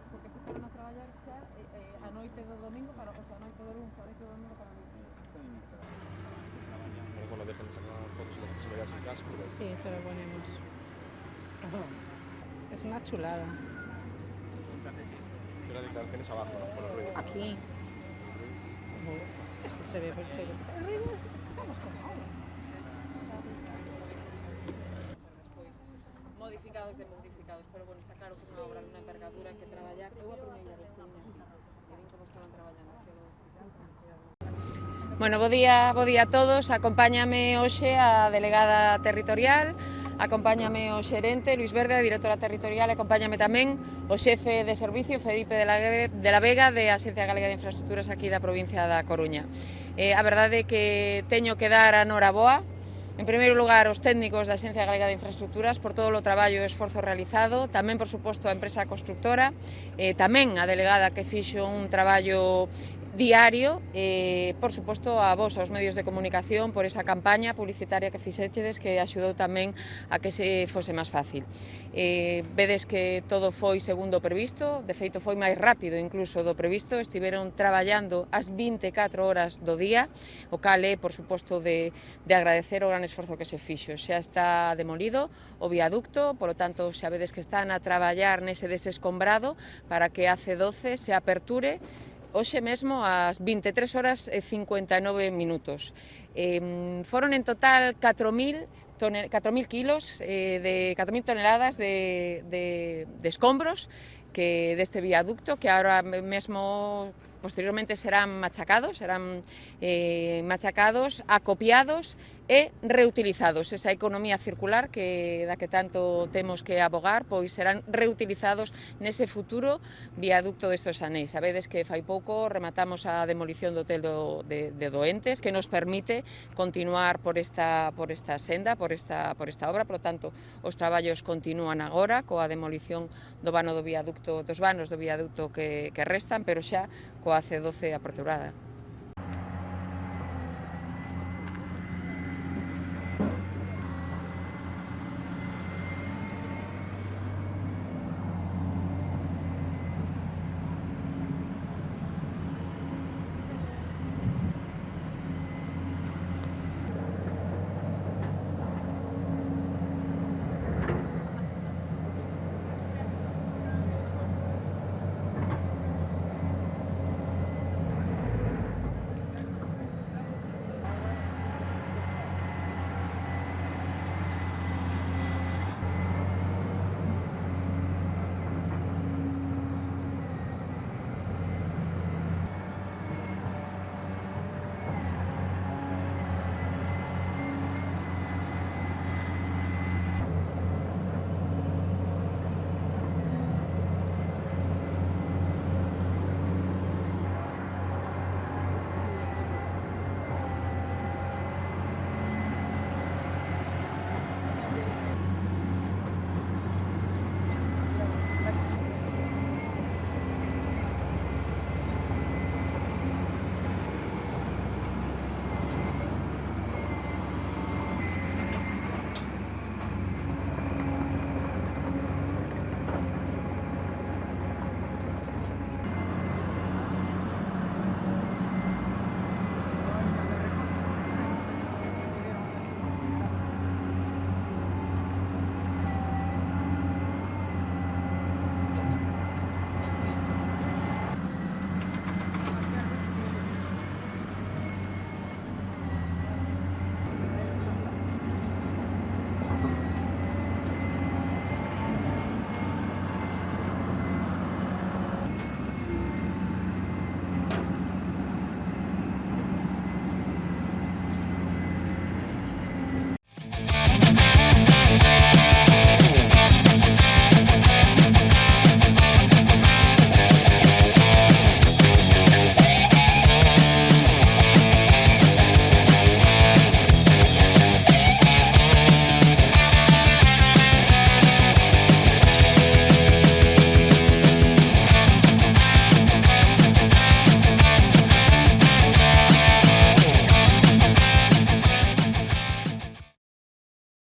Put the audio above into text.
Porque empezaron a traballar xa a noite do domingo para, o sea, a noite do lunes, a noite do domingo para a noite. Pero cuando dejen de sacar fotos y las que se vean sin casco. Sí, se lo ponemos. Es una chulada. Pero claro, tienes abajo, ¿no? Por el ruido. Aquí. Esto se ve perfecto. El ruido es que estamos con ahora. Modificados, pero bueno, está claro que é unha obra de unha envergadura que traballar. Eu a primeira vez que vine aquí, e vin como estaban traballando aquí ao hospital. Bueno, bo día a todos. Acompáñame hoxe a delegada territorial, acompáñame o xerente, Luis Verde, a directora territorial, e acompáñame tamén o xefe de servicio, Felipe de la Vega, de Axencia Galega de Infraestructuras aquí da provincia da Coruña. A verdade é que teño que dar a noraboa, en primeiro lugar, os técnicos da Axencia Galega de Infraestructuras por todo o traballo e esforzo realizado, tamén, por suposto, a empresa constructora, tamén a delegada que fixo un traballo diario, por suposto, a vos, aos medios de comunicación, por esa campaña publicitaria que fixechedes, que axudou tamén a que se fose máis fácil. Vedes que todo foi segundo o previsto, de feito foi máis rápido incluso do previsto, estiveron traballando as 24 horas do día, o cal é, por suposto, de agradecer o gran esforzo que se fixo. Xa está demolido o viaducto, polo tanto, xa vedes que están a traballar nese desescombrado para que a C12 se aperture hoxe mesmo ás 23 horas e 59 minutos. Foron en total 4.000 kilos, de 4.000 toneladas de escombros deste viaducto, que ahora mesmo posteriormente serán machacados, acopiados e reutilizados. Esa economía circular da que tanto temos que abogar, pois serán reutilizados nese futuro viaducto destes anéis. Sabedes que fai pouco rematamos a demolición do hotel de Doentes, que nos permite continuar por esta senda, por esta obra. Por lo tanto, os traballos continúan agora coa demolición dos vanos do viaducto que restan, pero xa coa C12 aperturada.